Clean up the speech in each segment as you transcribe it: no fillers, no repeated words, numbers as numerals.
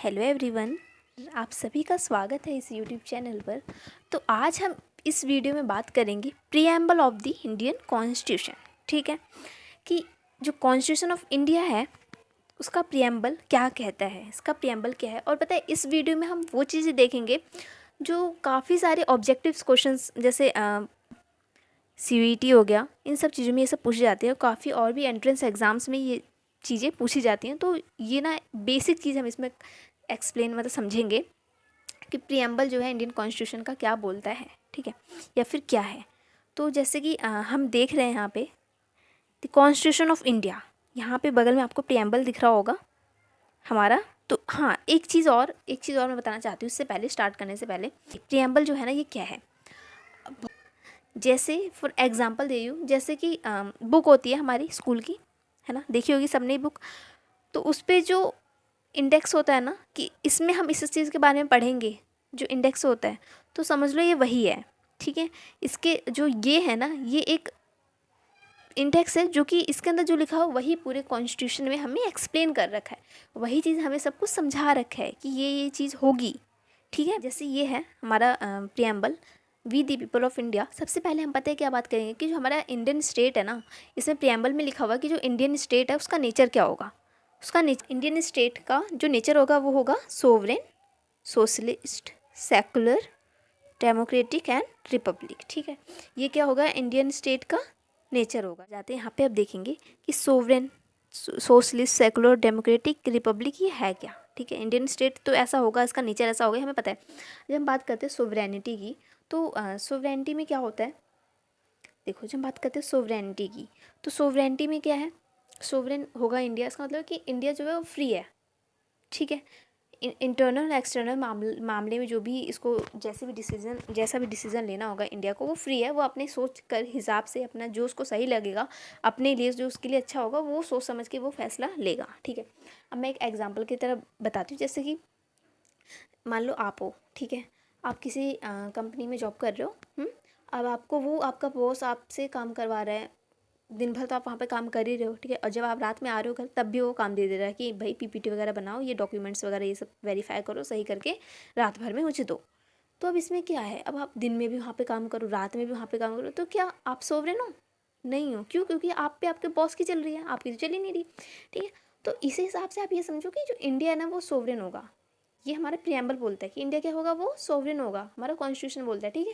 Hello everyone, आप सभी का स्वागत है इस यूट्यूब चैनल पर। तो आज हम इस वीडियो में बात करेंगे preamble of the Indian constitution. ठीक है कि जो कॉन्स्टिट्यूशन ऑफ इंडिया है उसका प्रीएम्बल क्या कहता है, इसका प्रीएम्बल क्या है। और पता है इस वीडियो में हम वो चीज़ें देखेंगे जो काफ़ी सारे ऑब्जेक्टिव्स क्वेश्चंस जैसे CUET हो गया, इन सब चीज़ों में ये सब पूछे जाते हैं। काफ़ी और भी एंट्रेंस एग्ज़ाम्स में ये चीज़ें पूछी जाती हैं। तो ये ना बेसिक चीज़ हम इसमें एक्सप्लेन मतलब समझेंगे कि प्रीएम्बल जो है इंडियन कॉन्स्टिट्यूशन का क्या बोलता है, ठीक है, या फिर क्या है। तो जैसे कि हम देख रहे हैं यहाँ पे द कॉन्स्टिट्यूशन ऑफ इंडिया, यहाँ पे बगल में आपको प्रीएम्बल दिख रहा होगा हमारा। तो हाँ, एक चीज़ और मैं बताना चाहती हूँ इससे पहले, स्टार्ट करने से पहले। प्रीएम्बल जो है ना ये क्या है, जैसे फॉर एग्जांपल दे दूँ, जैसे कि बुक होती है हमारी स्कूल की, है ना, देखी होगी सबने बुक। तो उस पर जो इंडेक्स होता है ना, कि इसमें हम इस चीज़ के बारे में पढ़ेंगे, जो इंडेक्स होता है, तो समझ लो ये वही है। ठीक है, इसके जो ये है ना, ये एक इंडेक्स है जो कि इसके अंदर जो लिखा हो वही पूरे कॉन्स्टिट्यूशन में हमें एक्सप्लेन कर रखा है, वही चीज़ हमें सब कुछ समझा रखा है कि ये चीज़ होगी। ठीक है, जैसे ये है हमारा preamble, we the people of India. सबसे पहले हम पता है क्या बात करेंगे कि जो हमारा इंडियन स्टेट है ना, इसमें प्रीएम्बल में लिखा हुआ कि जो इंडियन स्टेट है उसका नेचर क्या होगा। उसका इंडियन स्टेट का जो नेचर होगा वो होगा sovereign, socialist, secular, democratic and Republic. ठीक है, ये क्या होगा, इंडियन स्टेट का नेचर होगा। जाते हैं यहाँ पे, अब देखेंगे कि sovereign, socialist, secular, democratic, Republic ये है क्या। ठीक है, इंडियन स्टेट तो ऐसा होगा, इसका नेचर ऐसा होगा, हमें पता है। जब हम बात करते हैं सोवरेनिटी की, तो सोवरेनिटी में क्या होता है, देखो जब हम बात करते हैं सोवरेनिटी की, तो सोवरेनिटी में क्या है, सोवरेन होगा इंडिया, इसका मतलब कि इंडिया जो है वो फ्री है। ठीक है, इंटरनल एक्सटर्नल मामले में जो भी इसको जैसा भी डिसीज़न लेना होगा इंडिया को, वो फ्री है। वो अपने सोच कर हिसाब से, अपना जो उसको सही लगेगा, अपने लिए जो उसके लिए अच्छा होगा, वो सोच समझ के वो फैसला लेगा। ठीक है, अब मैं एक एग्जांपल की तरह बताती हूँ। जैसे कि मान लो आप हो, ठीक है, आप किसी कंपनी में जॉब कर रहे हो। अब आपको वो आपका बॉस आपसे काम करवा रहा है, दिन भर तो आप वहाँ पे काम कर ही रहे हो। ठीक है, और जब आप रात में आ रहे हो घर, तब भी वो काम दे रहा है कि भाई PPT वगैरह बनाओ, ये डॉक्यूमेंट्स वगैरह ये सब वेरीफाई करो, सही करके रात भर में मुझे दो। तो अब इसमें क्या है, अब आप दिन में भी वहाँ पे काम करो, रात में भी वहाँ पे काम करो, तो क्या आप सोवरेन हो? नहीं हो। क्यों? क्योंकि आप पे आपके बॉस की चल रही है, आपकी तो चल ही नहीं रही। ठीक है, तो इसी हिसाब से आप ये समझो कि जो इंडिया है ना वो सोवरेन होगा। ये हमारा प्रीएम्बल बोलता है कि इंडिया क्या होगा, वो सोवरेन होगा, हमारा कॉन्स्टिट्यूशन बोलता है। ठीक है,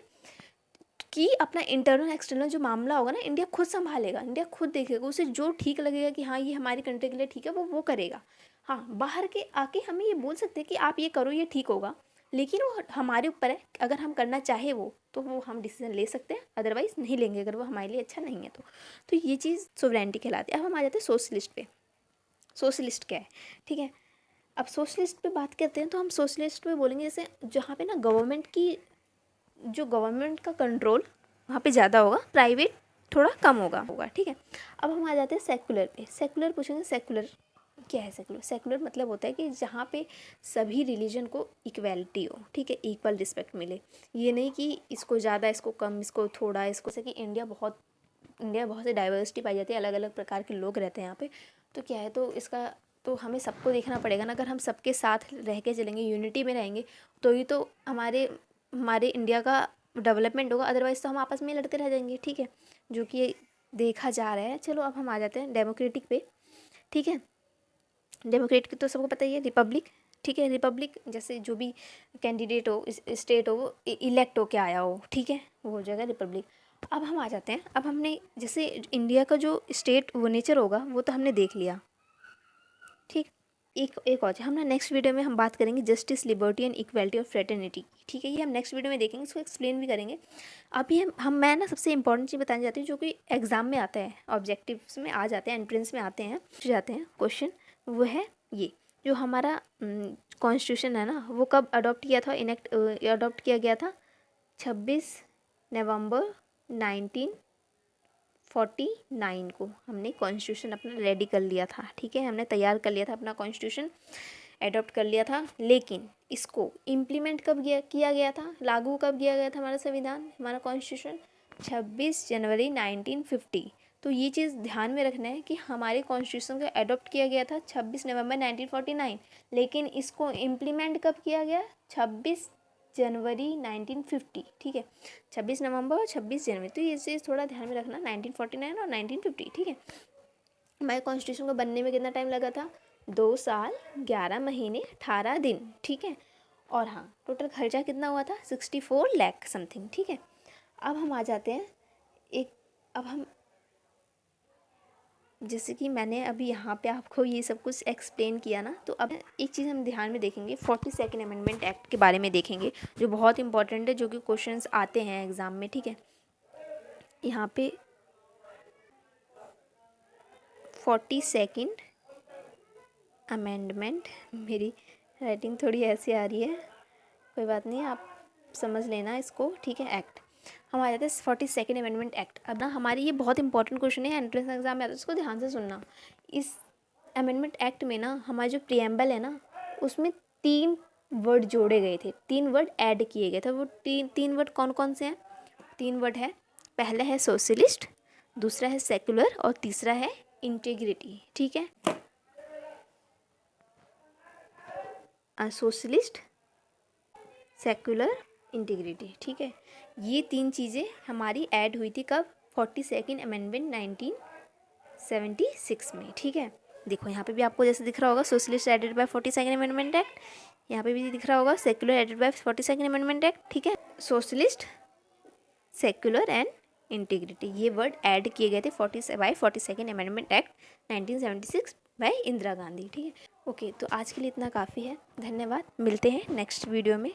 कि अपना इंटरनल एक्सटर्नल जो मामला होगा ना, इंडिया खुद संभालेगा, इंडिया खुद देखेगा, उसे जो ठीक लगेगा कि हाँ ये हमारी कंट्री के लिए ठीक है, वो करेगा। हाँ, बाहर के आके हमें ये बोल सकते हैं कि आप ये करो, ये ठीक होगा, लेकिन वो हमारे ऊपर है। अगर हम करना चाहे वो, तो वो हम डिसीजन ले सकते हैं, अदरवाइज नहीं लेंगे, अगर वो हमारे लिए अच्छा नहीं है तो ये चीज़ सोवरेनिटी कहलाती है। अब हम आ जाते हैं सोशलिस्ट पे। सोशलिस्ट क्या है, ठीक है, अब सोशलिस्ट पे बात करते हैं, तो हम सोशलिस्ट पे बोलेंगे जैसे जहाँ पे ना गवर्नमेंट का कंट्रोल वहाँ पे ज़्यादा होगा, प्राइवेट थोड़ा कम होगा। ठीक है, अब हम आ जाते हैं सेकुलर पे। सेकुलर पूछेंगे, सेकुलर क्या है। सेकुलर मतलब होता है कि जहाँ पे सभी रिलीजन को इक्वलिटी हो। ठीक है, इक्वल रिस्पेक्ट मिले, ये नहीं कि इसको ज़्यादा, इसको कम, इसको थोड़ा, इसको से कि इंडिया बहुत से डाइवर्सिटी पाई जाती है, अलग अलग प्रकार के लोग रहते हैं यहाँ पे। तो क्या है, तो इसका तो हमें सबको देखना पड़ेगा ना। अगर हम सबके साथ रह के चलेंगे, यूनिटी में रहेंगे, तो ही तो हमारे इंडिया का डेवलपमेंट होगा, अदरवाइज़ तो हम आपस में लड़ते रह जाएंगे। ठीक है, जो कि देखा जा रहा है। चलो अब हम आ जाते हैं डेमोक्रेटिक पे। ठीक है, डेमोक्रेटिक तो सबको पता ही है, रिपब्लिक। ठीक है, रिपब्लिक जैसे जो भी कैंडिडेट हो, स्टेट हो, वो इलेक्ट हो के आया हो, ठीक है, वो हो जाएगा रिपब्लिक। अब हम आ जाते हैं, अब हमने जैसे इंडिया का जो स्टेट वो नेचर होगा वो तो हमने देख लिया। ठीक, एक और हम ना नेक्स्ट वीडियो में हम बात करेंगे जस्टिस, लिबर्टी एंड इक्वलिटी और फ्रेटर्निटी। ठीक है, ये हम नेक्स्ट वीडियो में देखेंगे, इसको एक्सप्लेन भी करेंगे। अभी मैं ना सबसे इंपॉर्टेंट चीज़ बताने जाती हूँ जो कि एग्जाम में आता है, ऑब्जेक्टिव्स में आ जाते हैं, एंट्रेंस में आते हैं, क्वेश्चन। वो है ये, जो हमारा कॉन्स्टिट्यूशन है ना, वो कब अडॉप्ट किया था, अडॉप्ट किया गया था 26 नवंबर 1949 को हमने कॉन्स्टिट्यूशन अपना रेडी कर लिया था। ठीक है, हमने तैयार कर लिया था अपना कॉन्स्टिट्यूशन, एडॉप्ट कर लिया था। लेकिन इसको इम्प्लीमेंट कब किया गया था, लागू कब किया गया था हमारा संविधान, हमारा कॉन्स्टिट्यूशन 26 जनवरी 1950। तो ये चीज़ ध्यान में रखना है कि हमारे कॉन्स्टिट्यूशन को अडॉप्ट किया गया था 26 नवंबर 1949, लेकिन इसको इम्प्लीमेंट कब किया गया? 26 जनवरी 1950, ठीक है, 26 नवंबर और 26 जनवरी। तो ये चीज़ थोड़ा ध्यान में रखना, 1949 और 1950, ठीक है। हमारे कॉन्स्टिट्यूशन को बनने में कितना टाइम लगा था? 2 साल 11 महीने 18 दिन, ठीक है। और हाँ, टोटल खर्चा कितना हुआ था? 64 लाख समथिंग, ठीक है। अब हम आ जाते हैं अब हम, जैसे कि मैंने अभी यहाँ पे आपको ये सब कुछ एक्सप्लेन किया ना, तो अब एक चीज़ हम ध्यान में देखेंगे, 42nd अमेंडमेंट एक्ट के बारे में देखेंगे, जो बहुत इंपॉर्टेंट है, जो कि क्वेश्चंस आते हैं एग्ज़ाम में, ठीक है। यहाँ पे 42nd अमेंडमेंट, मेरी राइटिंग थोड़ी ऐसी आ रही है, कोई बात नहीं, आप समझ लेना इसको, ठीक है। एक्ट हम आ जाते हैं 42nd अमेंडमेंट एक्ट। अब ना हमारी ये बहुत इंपॉर्टेंट क्वेश्चन है, एंट्रेंस एग्जाम में आता है, इसको ध्यान से सुनना। इस अमेंडमेंट एक्ट में ना हमारा जो प्रिएम्बल है ना, उसमें 3 वर्ड जोड़े गए थे, 3 वर्ड ऐड किए गए थे। वो तीन वर्ड कौन कौन से हैं? 3 वर्ड है, पहला है सोशलिस्ट, दूसरा है सेकुलर और तीसरा है इंटीग्रिटी, ठीक है। सोशलिस्ट, सेकुलर, इंटीग्रिटी, ठीक है। ये 3 चीज़ें हमारी ऐड हुई थी कब? 42nd अमेंडमेंट 1976 में, ठीक है। देखो यहाँ पे भी आपको जैसे दिख रहा होगा, socialist added by 42nd amendment act, यहाँ पे भी दिख रहा होगा secular added by 42nd amendment act, ठीक है। सोशलिस्ट, सेकुलर एंड इंटीग्रिटी, ये वर्ड ऐड किए गए थे 42nd amendment act 1976 by Indira Gandhi, ठीक है। ओके, तो आज के लिए इतना काफ़ी है, धन्यवाद, मिलते हैं नेक्स्ट वीडियो में।